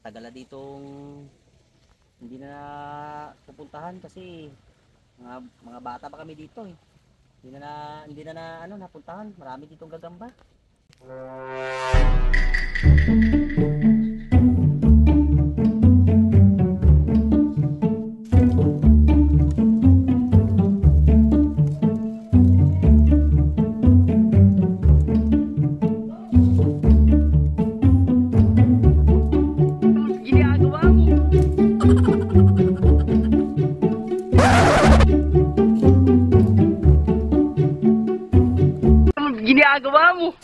matagal na ditong hindi na pupuntahan kasi mga bata pa kami dito eh. Hindi na ano napuntahan. Marami ditong gagamba. Ginagawa mo.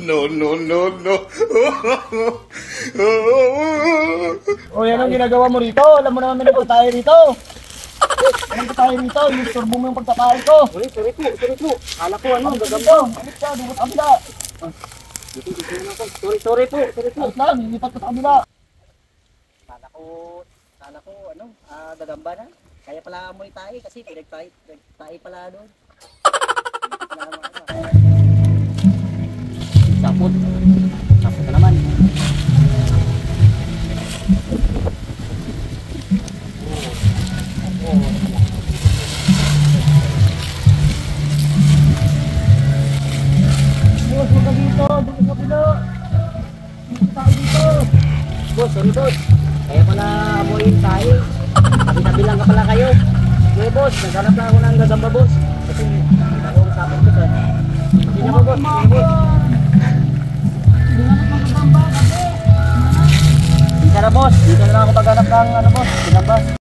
No, no, no, no. O yan ang ginagawa mo rito. Alam mo naman may nagpagtayo rito. Alam ko tayo rito. Yung turbo mo yung pagtatayo ko. Sorry po. Kala ko ano, Gagamba. Alit ka, dubot sa kabila. sorry po. Alit lang, lilipat ka sa kabila. Kala ko ano, gagamba na. Kaya pala amoy tayo kasi tayo pala doon. Sapot na naman. Boss, huwag ka dito. Dubot sa kabila. Dito tayo dito. Boss, sorry boss. Kaya pala amoy tayo. Tabi-tabi lang ka pala kayo. Okay boss, naghanap lang ako ng gagamba boss. Kasi ako ang sapot ko sir. Hindi na po boss. Sige. Dinanap ng gagamba. Kasi. Isa na boss. Dito na lang ako maghanap ng ano boss. Gagamba.